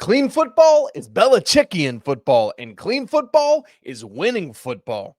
Clean football is Belichickian football, and clean football is winning football.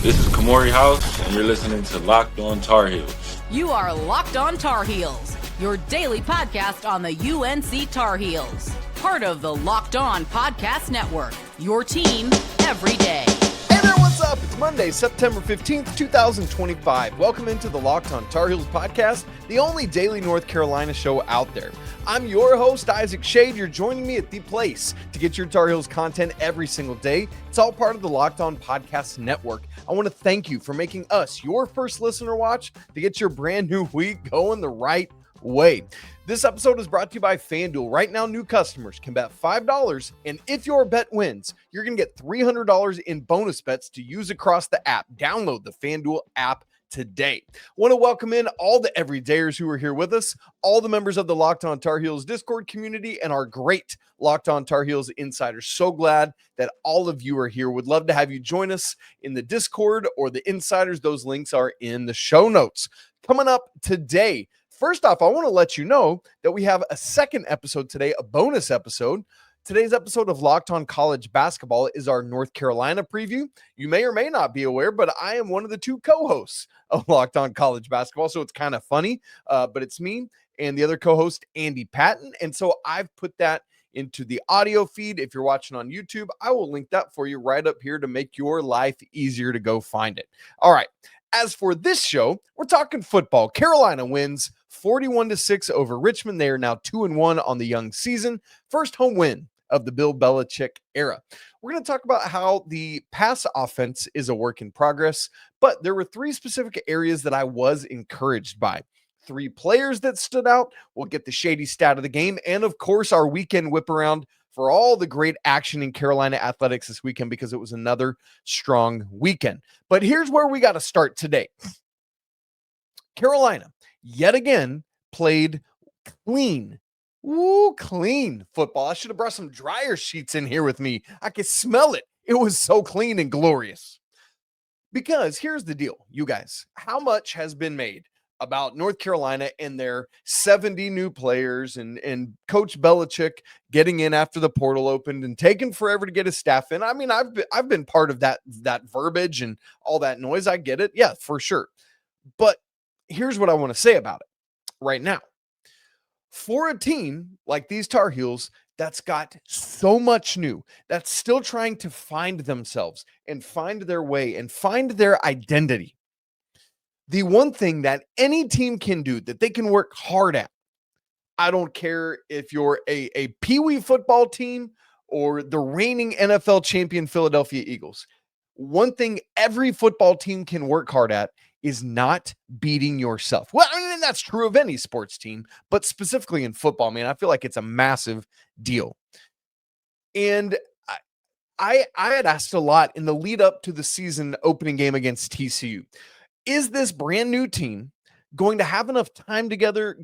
This is Kamori House, and you're listening to Locked On Tar Heels. You are Locked On Tar Heels, your daily podcast on the UNC Tar Heels. Part of the Locked On Podcast Network, your team every day. Hey there, what's up? It's Monday, September 15th, 2025. Welcome into the Locked On Tar Heels podcast, the only daily North Carolina show out there. I'm your host, Isaac Schade. You're joining me at the place to get your Tar Heels content every single day. It's all part of the Locked On Podcast Network. I want to thank you for making us your first listener watch to get your brand new week going the right way. This episode is brought to you by FanDuel. Right now, new customers can bet $5, and if your bet wins, you're going to get $300 in bonus bets to use across the app. Download the FanDuel app today. I want to welcome in all the everydayers who are here with us, all the members of the Locked On Tar Heels Discord community, and our great Locked On Tar Heels insiders. So glad that all of you are here. Would love to have you join us in the Discord or the insiders. Those links are in the show notes. Coming up today, first off, I want to let you know that we have a second episode today, a bonus episode. Today's episode of Locked On College Basketball is our North Carolina preview. You may or may not be aware, but I am one of the two co-hosts of Locked On College Basketball, so it's kind of funny, but it's me and the other co-host, Andy Patton, and so I've put that into the audio feed. If you're watching on YouTube, I will link that for you right up here to make your life easier to go find it. All right. As for this show, we're talking football. Carolina wins 41-6 over Richmond. They are now 2-1 on the young season. First home win of the Bill Belichick era. We're going to talk about how the pass offense is a work in progress, but there were three specific areas that I was encouraged by. Three players that stood out. We'll get the Shady stat of the game, and of course, our weekend whip around for all the great action in Carolina athletics this weekend, because it was another strong weekend. But here's where we got to start today. Carolina, yet again, played clean. Clean football. I should have brought some dryer sheets in here with me. I could smell it. It was so clean and glorious. Because here's the deal, you guys. How much has been made about North Carolina and their 70 new players and Coach Belichick getting in after the portal opened and taking forever to get his staff in? I mean, I've been part of that verbiage and all that noise. I get it. Yeah, for sure. But here's what I want to say about it right now. For a team like these Tar Heels that's got so much new, that's still trying to find themselves and find their way and find their identity, the one thing that any team can do that they can work hard at, I don't care if you're a peewee football team or the reigning NFL champion Philadelphia Eagles, one thing every football team can work hard at is not beating yourself. Well, I mean, that's true of any sports team, but specifically in football, man, I feel like it's a massive deal. And I had asked a lot in the lead up to the season opening game against TCU. Is this brand new team going to have enough time together,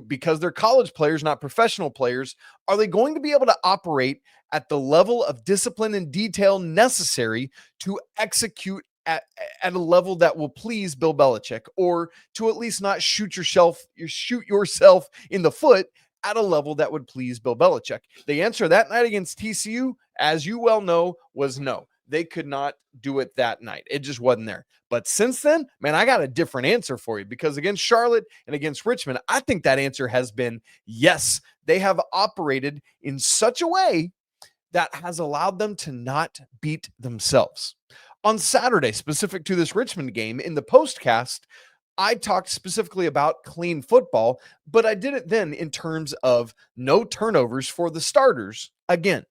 because they're college players, not professional players, are they going to be able to operate at the level of discipline and detail necessary to execute at a level that will please Bill Belichick, or to at least not shoot yourself in the foot at a level that would please Bill Belichick? The answer that night against TCU, as you well know, was no. They could not do it that night. It just wasn't there. But since then, man, I got a different answer for you, because against Charlotte and against Richmond, I think that answer has been yes. They have operated in such a way that has allowed them to not beat themselves. On Saturday, specific to this Richmond game, in the postcast, I talked specifically about clean football, but I did it then in terms of no turnovers for the starters again.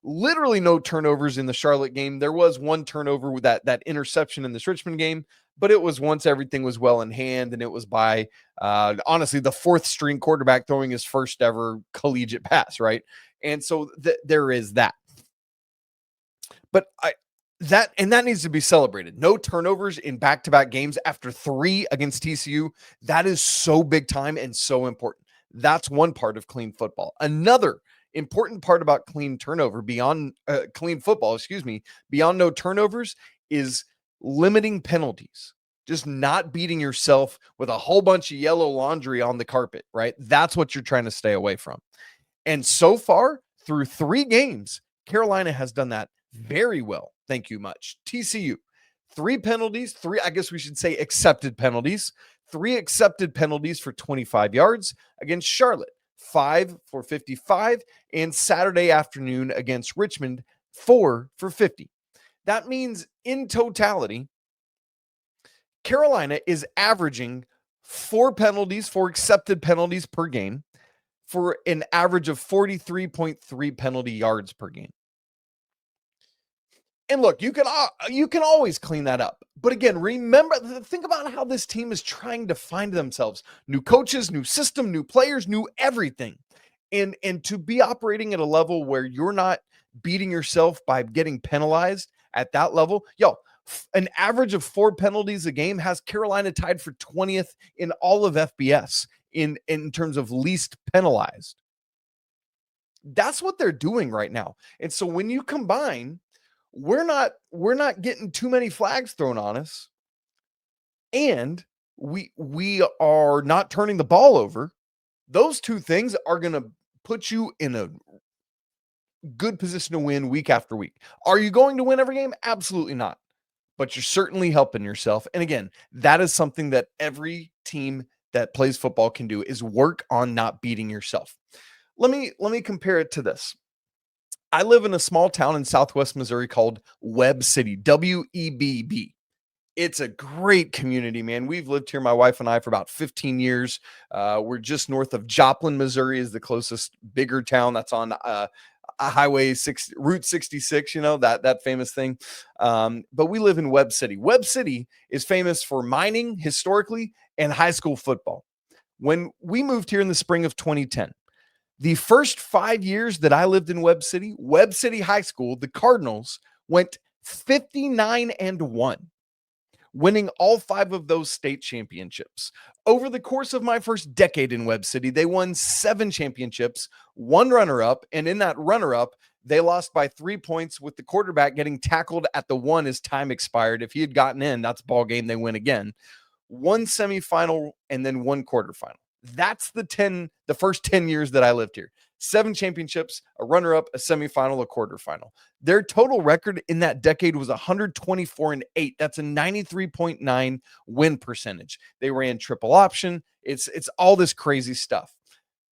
Literally no turnovers in the Charlotte game. There was one turnover with that interception in this Richmond game, but it was once everything was well in hand, and it was by, honestly, the fourth string quarterback throwing his first ever collegiate pass, right? And so there is that. But that needs to be celebrated. No turnovers in back-to-back games after 3 against TCU. That is so big time and so important. That's one part of clean football. Another important part about clean football, beyond no turnovers, is limiting penalties. just not beating yourself with a whole bunch of yellow laundry on the carpet, right? That's what you're trying to stay away from. And so far, through 3 games, Carolina has done that very well. Thank you much. TCU, 3 penalties, 3, I guess we should say accepted penalties, 3 accepted penalties for 25 yards against Charlotte, 5 for 55, and Saturday afternoon against Richmond, 4 for 50. That means in totality, Carolina is averaging 4 penalties, 4 accepted penalties per game for an average of 43.3 penalty yards per game. And look, you can always clean that up. But again, think about how this team is trying to find themselves. New coaches, new system, new players, new everything. And to be operating at a level where you're not beating yourself by getting penalized at that level. An average of 4 penalties a game has Carolina tied for 20th in all of FBS in terms of least penalized. That's what they're doing right now. And so when you combine, we're not getting too many flags thrown on us, and we are not turning the ball over. Those 2 things are going to put you in a good position to win week after week. Are you going to win every game? Absolutely not. But you're certainly helping yourself. And again, that is something that every team that plays football can do, is work on not beating yourself. Let me compare it to this. I live in a small town in Southwest Missouri called Webb City, WEBB. It's a great community, man. We've lived here, my wife and I, for about 15 years. We're just north of Joplin, Missouri is the closest bigger town that's on Highway 6, Route 66, that famous thing. But we live in Webb City. Webb City is famous for mining historically and high school football. When we moved here in the spring of 2010, the first 5 years that I lived in Webb City High School, the Cardinals went 59-1, winning all 5 of those state championships. Over the course of my first decade in Webb City, they won 7 championships, 1 runner-up, and in that runner-up, they lost by 3 points with the quarterback getting tackled at the 1 as time expired. If he had gotten in, that's ball game, they win again. 1 semifinal and then 1 quarterfinal. That's the first 10 years that I lived here. 7 championships, a runner-up, a semifinal, a quarterfinal. Their total record in that decade was 124-8. That's a 93.9 win percentage. They ran triple option. It's all this crazy stuff.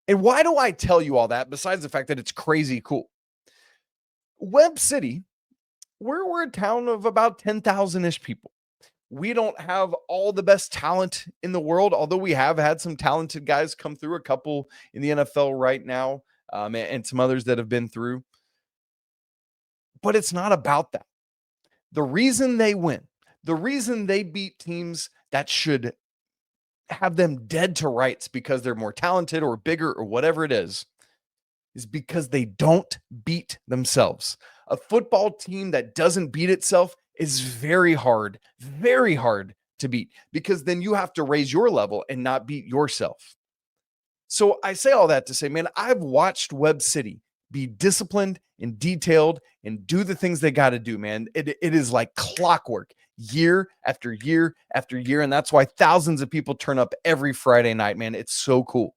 And why do I tell you all that besides the fact that it's crazy cool? Webb City, we're a town of about 10,000-ish people. We don't have all the best talent in the world, although we have had some talented guys come through, a couple in the NFL right now, and some others that have been through. But it's not about that. The reason they win, the reason they beat teams that should have them dead to rights because they're more talented or bigger or whatever it is because they don't beat themselves. A football team that doesn't beat itself is very hard to beat, because then you have to raise your level and not beat yourself. So I say all that to say, man, I've watched Webb City be disciplined and detailed and do the things they got to do, man. It is like clockwork, year after year after year. And that's why thousands of people turn up every Friday night, man. It's so cool.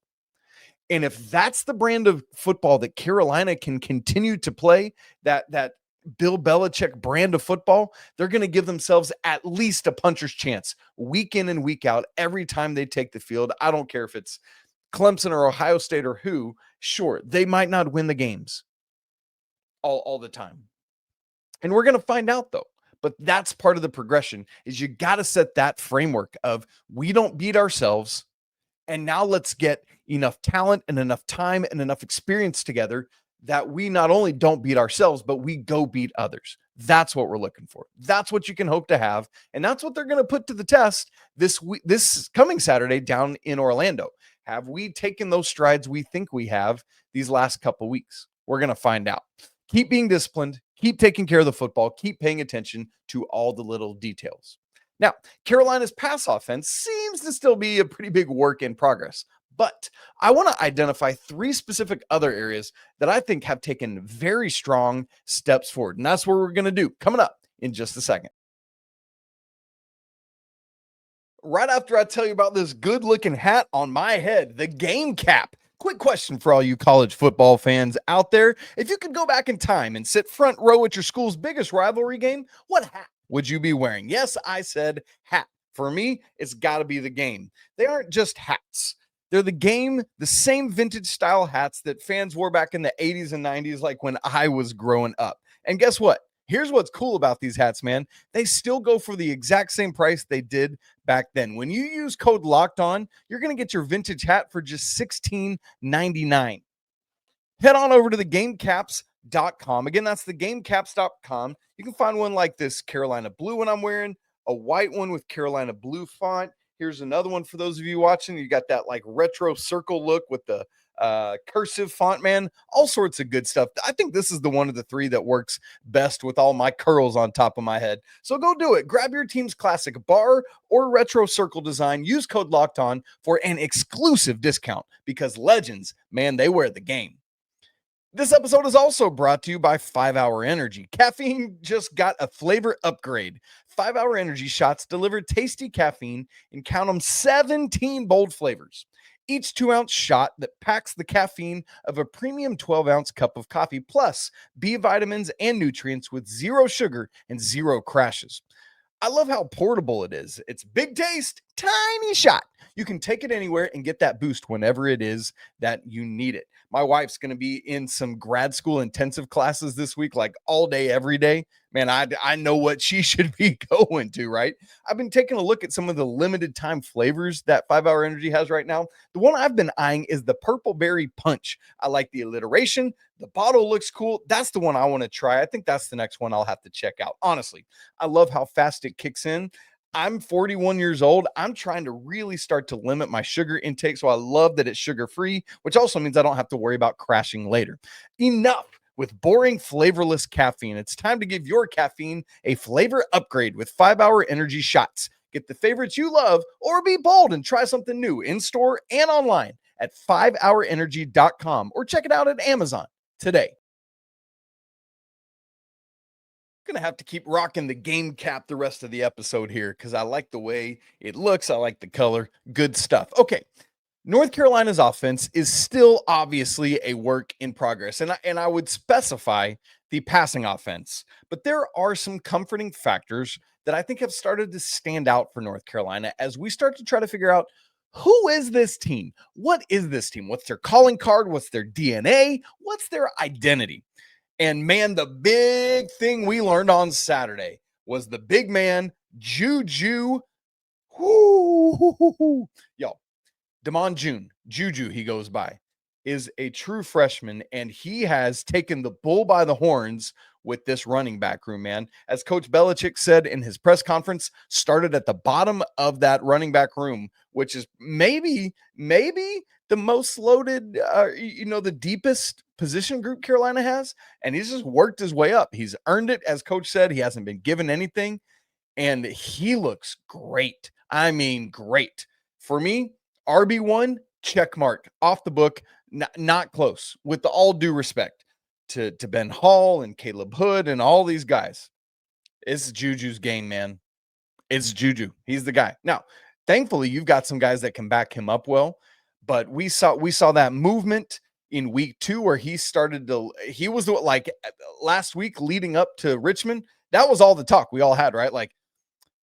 And if that's the brand of football that Carolina can continue to play, that Bill Belichick brand of football, they're going to give themselves at least a puncher's chance week in and week out every time they take the field. I don't care if it's Clemson or Ohio State or who. Sure, they might not win the games all the time. And we're going to find out, though. But that's part of the progression, is you got to set that framework of we don't beat ourselves, and now let's get enough talent and enough time and enough experience together that we not only don't beat ourselves, but we go beat others. That's what we're looking for. That's what you can hope to have. And that's what they're going to put to the test this coming Saturday down in Orlando. Have we taken those strides we think we have these last couple weeks? We're going to find out. Keep being disciplined. Keep taking care of the football. Keep paying attention to all the little details. Now, Carolina's pass offense seems to still be a pretty big work in progress. But I want to identify 3 specific other areas that I think have taken very strong steps forward. And that's what we're going to do coming up in just a second. Right after I tell you about this good looking hat on my head, the game cap. Quick question for all you college football fans out there. If you could go back in time and sit front row at your school's biggest rivalry game, what hat would you be wearing? Yes, I said hat. For me, it's got to be the game. They aren't just hats. They're the game, the same vintage style hats that fans wore back in the 80s and 90s, like when I was growing up. And guess what? Here's what's cool about these hats, man. They still go for the exact same price they did back then. When you use code Locked On, you're going to get your vintage hat for just $16.99. Head on over to thegamecaps.com. Again, that's thegamecaps.com. You can find one like this Carolina blue one I'm wearing, a white one with Carolina blue font. Here's another one for those of you watching. You got that like retro circle look with the cursive font, man. All sorts of good stuff. I think this is the one of the three that works best with all my curls on top of my head. So go do it. Grab your team's classic bar or retro circle design. Use code Locked On for an exclusive discount because legends, man, they wear the game. This episode is also brought to you by 5 Hour Energy. Caffeine just got a flavor upgrade. 5 Hour Energy shots deliver tasty caffeine and count them 17 bold flavors. Each 2-ounce shot that packs the caffeine of a premium 12-ounce cup of coffee, plus B vitamins and nutrients with 0 sugar and 0 crashes. I love how portable it is. It's big taste, tiny shot. You can take it anywhere and get that boost whenever it is that you need it. My wife's going to be in some grad school intensive classes this week, like all day, every day. Man, I know what she should be going to, right? I've been taking a look at some of the limited time flavors that 5 Hour Energy has right now. The one I've been eyeing is the Purple Berry Punch. I like the alliteration. The bottle looks cool. That's the one I want to try. I think that's the next one I'll have to check out. Honestly, I love how fast it kicks in. I'm 41 years old. I'm trying to really start to limit my sugar intake. So I love that it's sugar-free, which also means I don't have to worry about crashing later. Enough with boring, flavorless caffeine. It's time to give your caffeine a flavor upgrade with 5 Hour Energy shots. Get the favorites you love or be bold and try something new in store and online at 5hourenergy.com or check it out at Amazon today. Gonna have to keep rocking the game cap the rest of the episode here because I like the way it looks. I like the color. Good stuff. Okay. North Carolina's offense is still obviously a work in progress, and I would specify the passing offense, but there are some comforting factors that I think have started to stand out for North Carolina as we start to try to figure out who is this team? What is this team? What's their calling card? What's their DNA? What's their identity? And man, the big thing we learned on Saturday was the big man, JuJu. Yo, Damon JuJu, he goes by, is a true freshman, and he has taken the bull by the horns with this running back room, man. As Coach Belichick said in his press conference, started at the bottom of that running back room, which is maybe the most loaded, the deepest position group Carolina has, and he's just worked his way up. He's earned it, as Coach said. He hasn't been given anything, and he looks great. I mean, great. For me, RB1, check mark, off the book, not close, with all due respect to Ben Hall and Caleb Hood and all these guys. It's JuJu's game, man. It's JuJu. He's the guy. Now, thankfully, you've got some guys that can back him up well, but we saw that movement in week 2 where he was like last week leading up to Richmond. That was all the talk we all had, right? Like,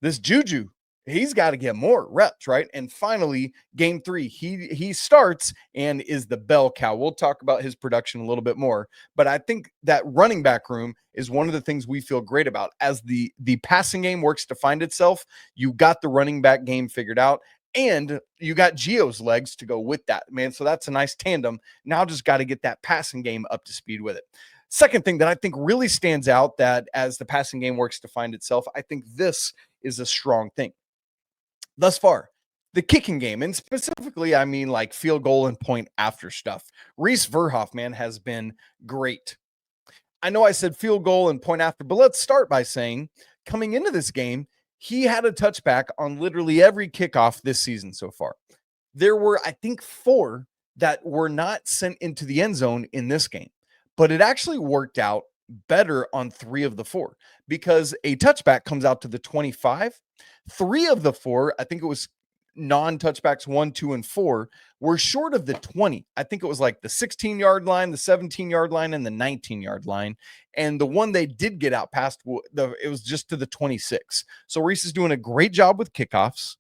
this JuJu, he's got to get more reps, right? And finally, game 3, he starts and is the bell cow. We'll talk about his production a little bit more, but I think that running back room is one of the things we feel great about. As the passing game works to find itself, you got the running back game figured out, and you got Gio's legs to go with that, man. So that's a nice tandem. Now just got to get that passing game up to speed with it. Second thing that I think really stands out, that as the passing game works to find itself, I think this is a strong thing. Thus far, the kicking game, and specifically, I mean like field goal and point after stuff. Rece Verhoff, man, has been great. I know I said field goal and point after, but let's start by saying coming into this game, he had a touchback on literally every kickoff this season so far. There were, I think, 4 that were not sent into the end zone in this game, but it actually worked out better on 3 of the 4 because a touchback comes out to the 25, 3 of the 4, I think it was non-touchbacks 1, 2, and 4, were short of the 20. I think it was like the 16-yard line, the 17-yard line, and the 19-yard line. And the one they did get out past, it was just to the 26. So Rece is doing a great job with kickoffs.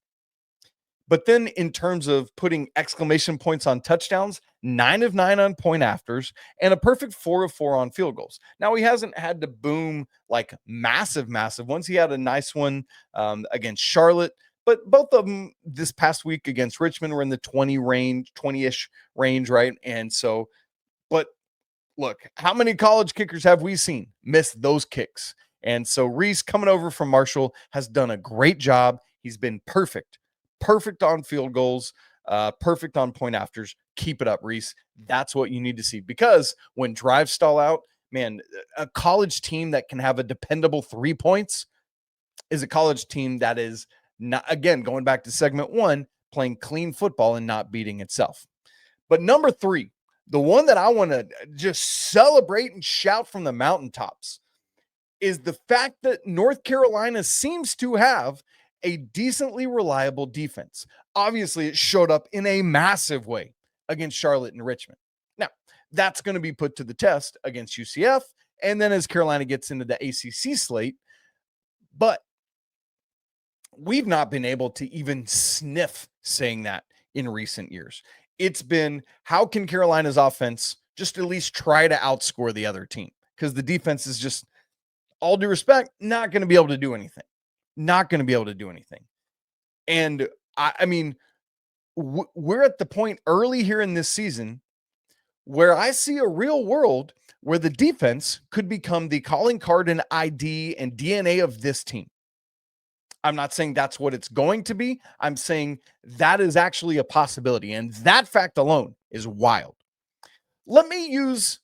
But then in terms of putting exclamation points on touchdowns, 9 of 9 on point afters, and a perfect 4 of 4 on field goals. Now, he hasn't had to boom like massive ones. He had a nice one against Charlotte, but both of them this past week against Richmond were in the 20-ish range, right? And so, but look, how many college kickers have we seen miss those kicks? And so Rece, coming over from Marshall, has done a great job. He's been perfect on field goals, perfect on point afters. Keep it up, Rece. That's what you need to see, because when drives stall out, man, a college team that can have a dependable 3 points is a college team that is not, again, going back to segment 1, playing clean football and not beating itself. But number 3, the one that I want to just celebrate and shout from the mountaintops, is the fact that North Carolina seems to have a decently reliable defense. Obviously, it showed up in a massive way against Charlotte and Richmond. Now, that's going to be put to the test against UCF, and then as Carolina gets into the ACC slate. But we've not been able to even sniff saying that in recent years. It's been, how can Carolina's offense just at least try to outscore the other team? Because the defense is just, all due respect, not going to be able to do anything. Not going to be able to do anything. And I mean, we're at the point early here in this season where I see a real world where the defense could become the calling card and ID and DNA of this team. I'm not saying that's what it's going to be. I'm saying that is actually a possibility. And that fact alone is wild. Let me use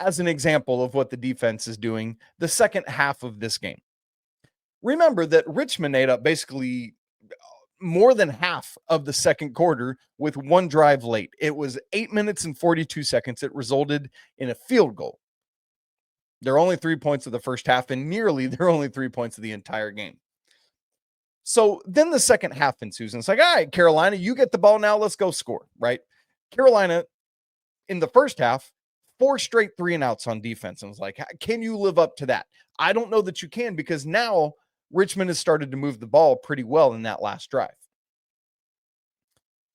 as an example of what the defense is doing the second half of this game. Remember that Richmond ate up basically more than half of the second quarter with one drive late. It was 8 minutes and 42 seconds. It resulted in a field goal. There are only 3 points of the first half, and nearly there are only 3 points of the entire game. So then the second half ensues, and it's like, all right, Carolina, you get the ball now. Let's go score, right? Carolina, in the first half, 4 straight 3-and-outs on defense. And was like, can you live up to that? I don't know that you can, because now Richmond has started to move the ball pretty well in that last drive.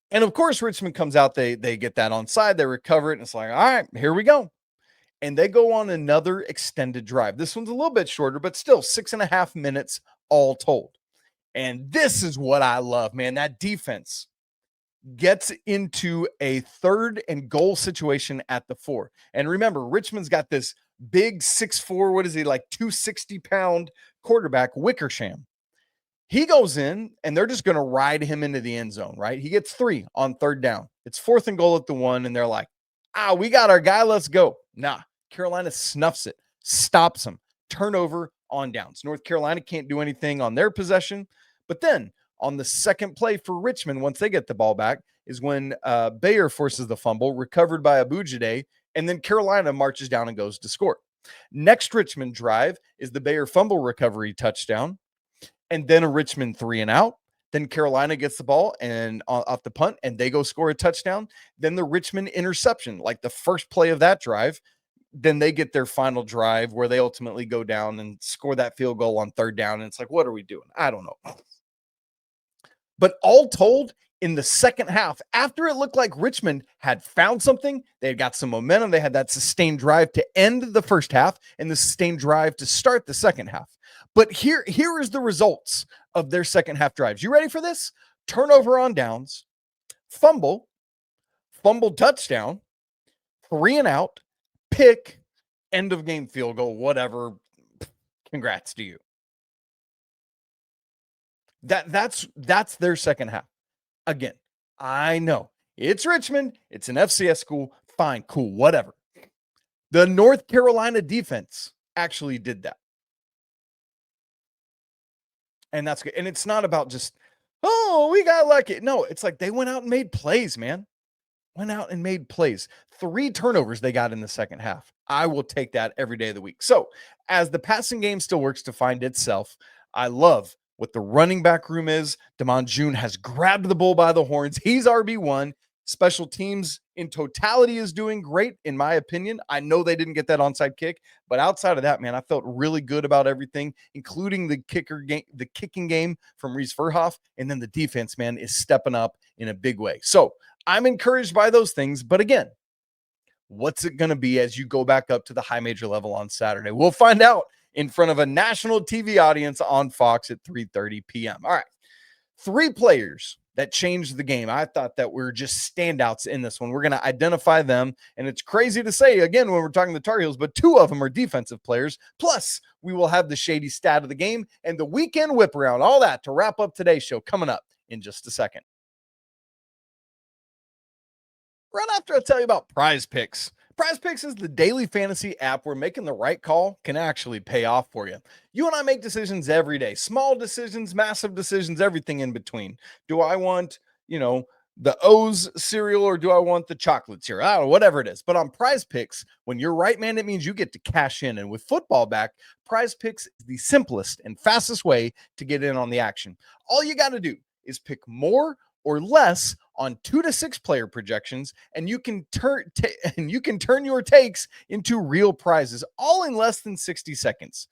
And of course, Richmond comes out, they get that onside, they recover it, and it's like, all right, here we go. And they go on another extended drive. This one's a little bit shorter, but still 6.5 minutes all told. And this is what I love, man. That defense gets into a 3rd and goal situation at the 4. And remember, Richmond's got this big 6'4", what is he, like 260-pound quarterback, Wickersham. He goes in, and they're just going to ride him into the end zone, right? He gets 3 on 3rd down. It's 4th and goal at the 1, and they're like, we got our guy, let's go. Nah, Carolina snuffs it, stops him, turnover on downs. North Carolina can't do anything on their possession. But then on the second play for Richmond, once they get the ball back, is when Bayer forces the fumble, recovered by Abou-Jaoude, and then Carolina marches down and goes to score. Next Richmond drive is the Bayer fumble recovery touchdown, and then a Richmond 3-and-out. Then Carolina gets the ball and off the punt, and they go score a touchdown. Then the Richmond interception, like the first play of that drive. Then they get their final drive where they ultimately go down and score that field goal on 3rd down. And it's like, what are we doing? I don't know. But all told, in the second half, after it looked like Richmond had found something, they had got some momentum. They had that sustained drive to end the first half and the sustained drive to start the second half. But here is the results of their second half drives. You ready for this? Turnover on downs, fumble touchdown, 3-and-out, pick, end of game field goal, whatever. Congrats to you. That's their second half. Again, I know it's Richmond. It's an FCS school. Fine, cool, whatever. The North Carolina defense actually did that. And that's good. And it's not about just, we got lucky. No, it's like they went out and made plays, man. Went out and made plays. 3 turnovers they got in the second half. I will take that every day of the week. So as the passing game still works to find itself, I love what the running back room is. Damon June has grabbed the bull by the horns. He's RB1. Special teams in totality is doing great, in my opinion. I know they didn't get that onside kick, but outside of that, man, I felt really good about everything, including the kicking game from Rece Verhoff, and then the defense, man, is stepping up in a big way. So I'm encouraged by those things, but again, what's it going to be as you go back up to the high major level on Saturday? We'll find out in front of a national TV audience on Fox at 3:30 p.m. All right, 3 players that changed the game. I thought that were just standouts in this one. We're going to identify them, and it's crazy to say, again, when we're talking the Tar Heels, but 2 of them are defensive players. Plus, we will have the Shady stat of the game and the weekend whip around, all that to wrap up today's show coming up in just a second. Right after I tell you about Prize Picks. Prize Picks is the daily fantasy app where making the right call can actually pay off for you. You and I make decisions every day, small decisions, massive decisions, everything in between. Do I want, the O's cereal or do I want the chocolate cereal? I don't know, whatever it is. But on Prize Picks, when you're right, man, it means you get to cash in. And with football back, Prize Picks is the simplest and fastest way to get in on the action. All you got to do is pick more or less on 2 to 6 player projections, and you can turn your takes into real prizes, all in less than 60 seconds.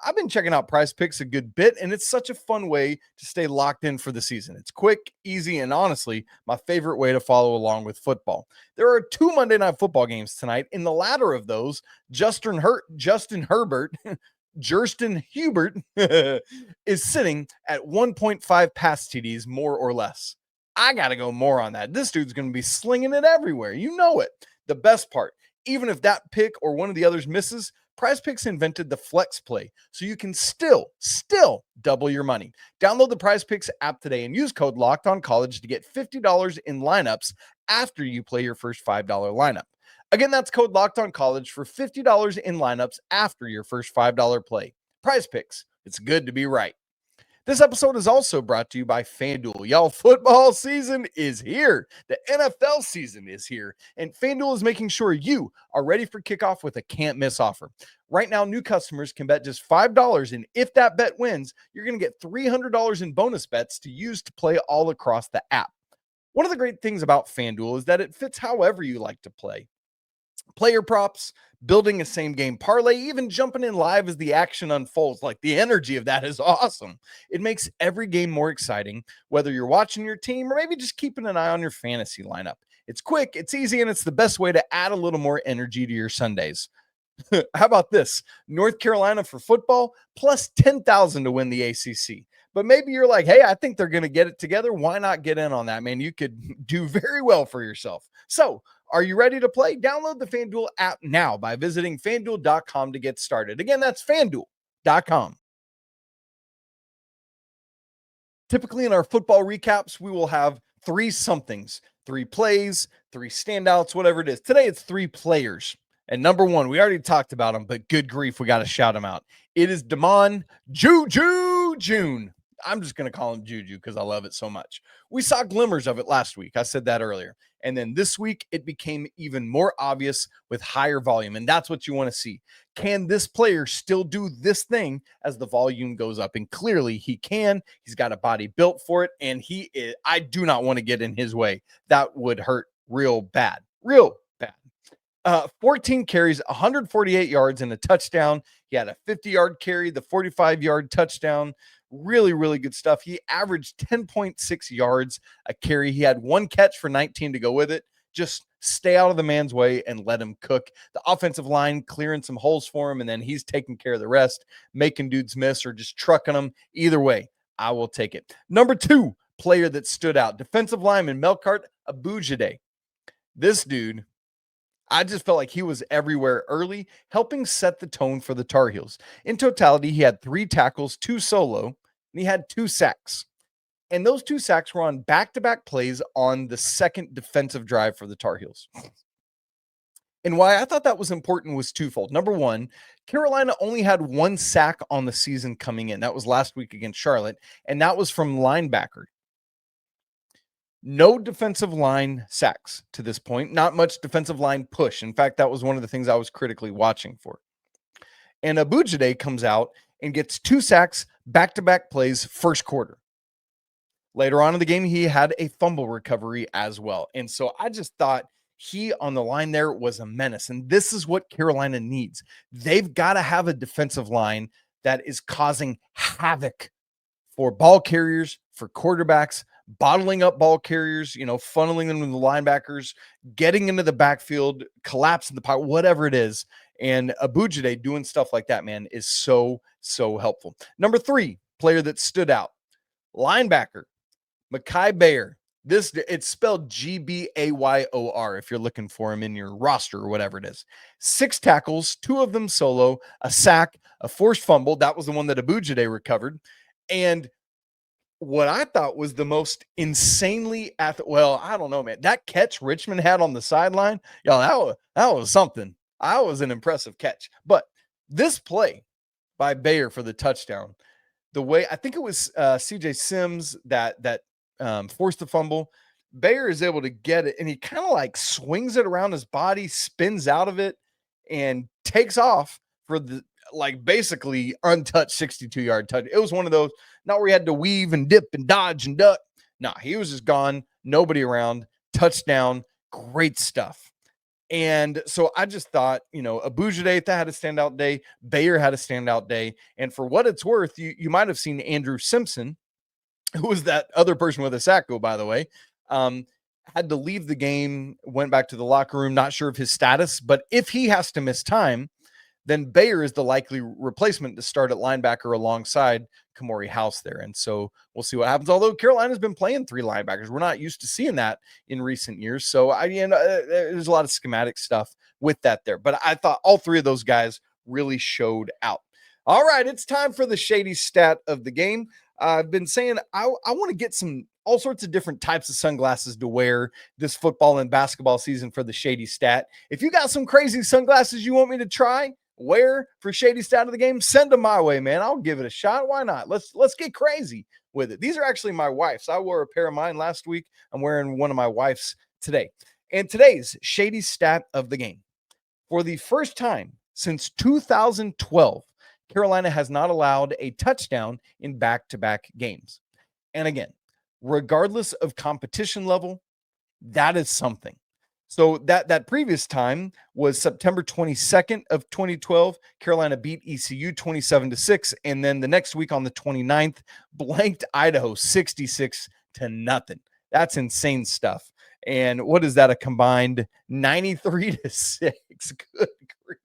I've been checking out Prize Picks a good bit, and it's such a fun way to stay locked in for the season. It's quick, easy, and honestly, my favorite way to follow along with football. There are 2 Monday Night Football games tonight. In the latter of those, Justin Hubert is sitting at 1.5 pass TDs, more or less. I got to go more on that. This dude's going to be slinging it everywhere. You know it. The best part, even if that pick or one of the others misses, Prize Picks invented the flex play, so you can still double your money. Download the Prize Picks app today and use code LOCKEDONCollege to get $50 in lineups after you play your first $5 lineup. Again, that's code LOCKEDONCollege for $50 in lineups after your first $5 play. Prize Picks. It's good to be right. This episode is also brought to you by FanDuel. Y'all, football season is here. The NFL season is here. And FanDuel is making sure you are ready for kickoff with a can't-miss offer. Right now, new customers can bet just $5, and if that bet wins, you're going to get $300 in bonus bets to use to play all across the app. One of the great things about FanDuel is that it fits however you like to play. Player props, building a same game parlay, even jumping in live as the action unfolds. Like, the energy of that is awesome. It makes every game more exciting, whether you're watching your team or maybe just keeping an eye on your fantasy lineup. It's quick, it's easy, and it's the best way to add a little more energy to your Sundays. How about this? North Carolina for football plus 10,000 to win the ACC. But maybe you're like, hey, I think they're going to get it together. Why not get in on that, man? You could do very well for yourself. So, are you ready to play? Download the FanDuel app now by visiting FanDuel.com to get started. Again, that's FanDuel.com. Typically in our football recaps, we will have 3 somethings, 3 plays, 3 standouts, whatever it is. Today, it's 3 players. And number 1, we already talked about him, but good grief, we got to shout him out. It is Damon JuJu June. I'm just going to call him JuJu because I love it so much. We saw glimmers of it last week. I said that earlier. And then this week, it became even more obvious with higher volume. And that's what you want to see. Can this player still do this thing as the volume goes up? And clearly he can. He's got a body built for it. And I do not want to get in his way. That would hurt real bad. 14 carries, 148 yards and a touchdown. He had a 50-yard carry, the 45-yard touchdown. Really, really good stuff. He averaged 10.6 yards a carry. He had 1 catch for 19 to go with it. Just stay out of the man's way and let him cook. The offensive line clearing some holes for him, and then he's taking care of the rest, making dudes miss or just trucking them. Either way, I will take it. Number 2 player that stood out, defensive lineman Melkart Abou-Jaoude. This dude, I just felt like he was everywhere early, helping set the tone for the Tar Heels. In totality, he had 3 tackles, 2 solo, and he had 2 sacks. And those 2 sacks were on back-to-back plays on the second defensive drive for the Tar Heels. And why I thought that was important was twofold. Number 1, Carolina only had 1 sack on the season coming in. That was last week against Charlotte, and that was from linebacker. No defensive line sacks to this point. Not much defensive line push. In fact, that was one of the things I was critically watching for. And Abou-Jaoude comes out and gets 2 sacks, back-to-back plays first quarter. Later on in the game, he had a fumble recovery as well. And so I just thought he on the line there was a menace. And this is what Carolina needs. They've got to have a defensive line that is causing havoc for ball carriers, for quarterbacks, bottling up ball carriers, funneling them to the linebackers, getting into the backfield, collapsing the pocket, whatever it is. And Abou-Jaoude doing stuff like that, man, is so, so helpful. Number 3 player that stood out, linebacker, Mekhi Bayer. It's spelled Gbayor if you're looking for him in your roster or whatever it is. 6 tackles, 2 of them solo, a sack, a forced fumble. That was the one that Abou-Jaoude recovered. And what I thought was the most insanely I don't know, man. That catch Richmond had on the sideline, that was something. That was an impressive catch. But this play by Bayer for the touchdown, the way I think it was CJ Sims that forced the fumble. Bayer is able to get it, and he kind of like swings it around his body, spins out of it, and takes off for the basically untouched 62-yard touch. It was one of those, not where he had to weave and dip and dodge and duck. No, he was just gone, nobody around, touchdown, great stuff. And so I just thought, Abou-Jaoude had a standout day, Bayer had a standout day, and for what it's worth, you might have seen Andrew Simpson, who was that other person with a sack, by the way, had to leave the game, went back to the locker room, not sure of his status, but if he has to miss time, then Bayer is the likely replacement to start at linebacker alongside Kamori House there. And so we'll see what happens. Although Carolina's been playing 3 linebackers, we're not used to seeing that in recent years. So there's a lot of schematic stuff with that there, but I thought all 3 of those guys really showed out. All right, it's time for the Shady stat of the game. I've been saying I want to get all sorts of different types of sunglasses to wear this football and basketball season for the Shady stat. If you got some crazy sunglasses you want me to try, wear for Shady stat of the game, send them my way, man. I'll give it a shot. Why not? Let's get crazy with it. These are actually my wife's. I wore a pair of mine last week. I'm wearing one of my wife's today. And today's Shady stat of the game. For the first time since 2012, Carolina has not allowed a touchdown in back-to-back games. And again, regardless of competition level, that is something. So that previous time was September 22nd of 2012. Carolina beat ECU 27-6. And then the next week on the 29th, blanked Idaho 66-0. That's insane stuff. And what is that? A combined 93-6. Good grief.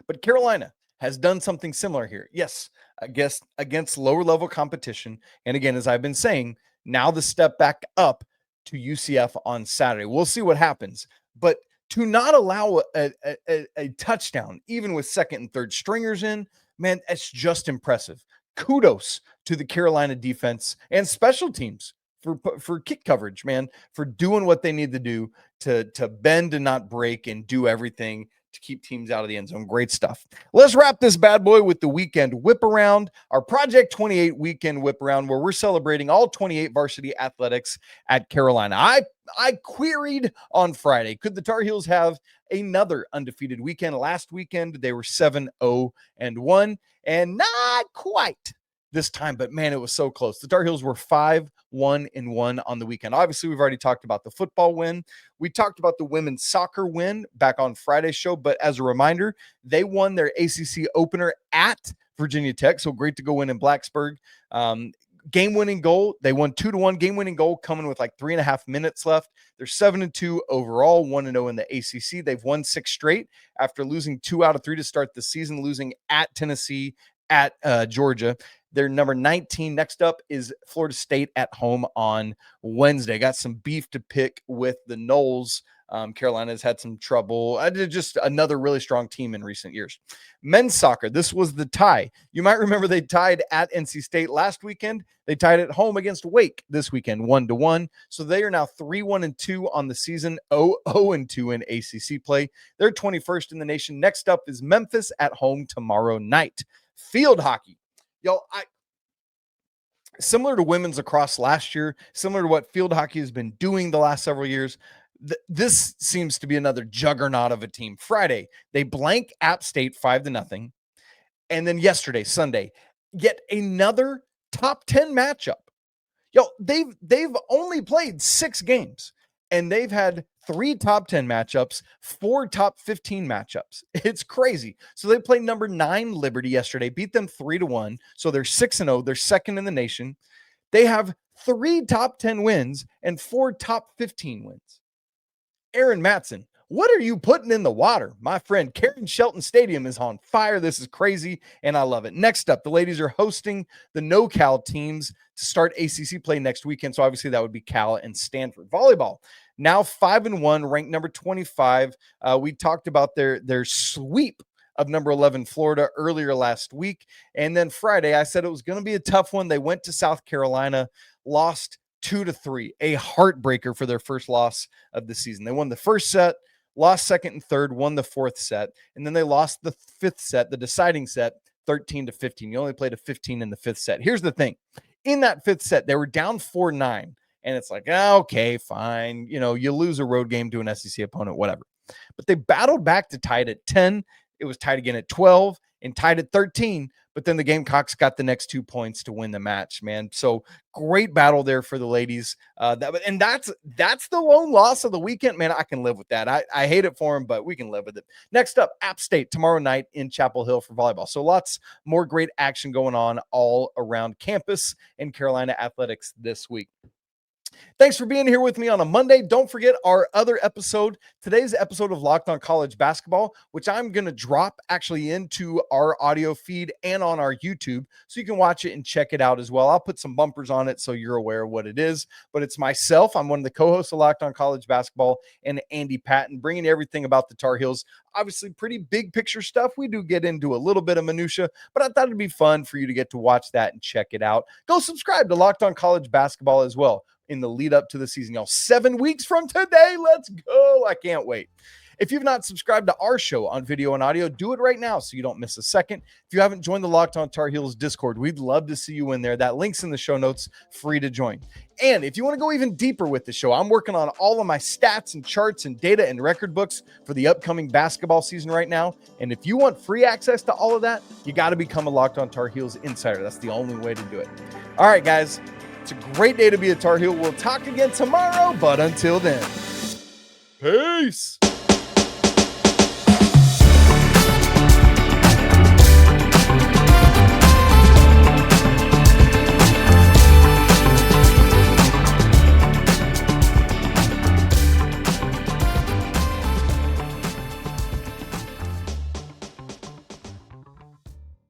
But Carolina has done something similar here. Yes, I guess against lower level competition. And again, as I've been saying, now the step back up to UCF on Saturday. We'll see what happens. But to not allow a touchdown, even with second and third stringers in, man, that's just impressive. Kudos to the Carolina defense and special teams for kick coverage, man, for doing what they need to do to bend and not break and do everything to keep teams out of the end zone. Great stuff. Let's wrap this bad boy with the weekend whip around, our Project 28 weekend whip around, where we're celebrating all 28 varsity athletics at Carolina. I queried on Friday, could the Tar Heels have another undefeated weekend? Last weekend, they were 7-0-1, and not quite this time, but man, it was so close. The Tar Heels were 5-1-1 on the weekend. Obviously, we've already talked about the football win. We talked about the women's soccer win back on Friday's show, but as a reminder, they won their ACC opener at Virginia Tech, so great to go win in Blacksburg. Game-winning goal, they won 2-1. Game-winning goal coming with like 3.5 minutes left. They're 7-2 overall, 1-0 in the ACC. They've won 6 straight after losing 2 out of 3 to start the season, losing at Tennessee, at Georgia. They're number 19. Next up is Florida State at home on Wednesday. Got some beef to pick with the Noles. Carolina's had some trouble. Just another really strong team in recent years. Men's soccer, this was the tie. You might remember they tied at NC State last weekend. They tied at home against Wake this weekend, 1-1. So they are now 3-1-2 on the season, 0-2 in ACC play. They're 21st in the nation. Next up is Memphis at home tomorrow night. Field hockey. Similar to women's lacrosse last year, similar to what field hockey has been doing the last several years, this seems to be another juggernaut of a team. Friday, they blank App State 5-0. And then yesterday, Sunday, yet another top 10 matchup. Yo, they've only played 6 games and they've had 3 top 10 matchups, 4 top 15 matchups. It's crazy. So they played number 9 Liberty yesterday, beat them 3-1. So they're 6-0. They're second in the nation. They have 3 top 10 wins and 4 top 15 wins. Aaron Matson, what are you putting in the water? My friend, Karen Shelton Stadium is on fire. This is crazy, and I love it. Next up, the ladies are hosting the no-Cal teams to start ACC play next weekend, so obviously that would be Cal and Stanford. Volleyball, now 5-1, ranked number 25. We talked about their sweep of number 11 Florida earlier last week, and then Friday, I said it was going to be a tough one. They went to South Carolina, lost 2-3, a heartbreaker for their first loss of the season. They won the first set, lost second and third, won the fourth set, and then they lost the fifth set, the deciding set, 13-15. You only played a 15 in the fifth set. Here's the thing. In that fifth set, they were down 4-9, and it's like, okay, fine. You know, you lose a road game to an SEC opponent, whatever. But they battled back to tie it at 10. It was tied again at 12 and tied at 13. But then the Gamecocks got the next 2 points to win the match, man. So great battle there for the ladies. That's the lone loss of the weekend, man. I can live with that. I hate it for them, but we can live with it. Next up, App State tomorrow night in Chapel Hill for volleyball. So lots more great action going on all around campus and Carolina athletics this week. Thanks for being here with me on a Monday. Don't forget our other episode, today's episode of Locked On College Basketball, which I'm going to drop actually into our audio feed and on our YouTube, so you can watch it and check it out as well. I'll put some bumpers on it so you're aware of what it is, but it's myself. I'm one of the co-hosts of Locked On College Basketball, and Andy Patton, bringing everything about the Tar Heels. Obviously, pretty big picture stuff. We do get into a little bit of minutia, but I thought it'd be fun for you to get to watch that and check it out. Go subscribe to Locked On College Basketball as well in the lead up to the season, y'all. 7 weeks from today. Let's go. I can't wait. If you've not subscribed to our show on video and audio, do it right now so you don't miss a second. If you haven't joined the Locked On Tar Heels Discord, we'd love to see you in there. That link's in the show notes, free to join. And if you want to go even deeper with the show, I'm working on all of my stats and charts and data and record books for the upcoming basketball season right now. And if you want free access to all of that, you got to become a Locked On Tar Heels insider. That's the only way to do it. All right, guys. It's a great day to be a Tar Heel. We'll talk again tomorrow, but until then, peace.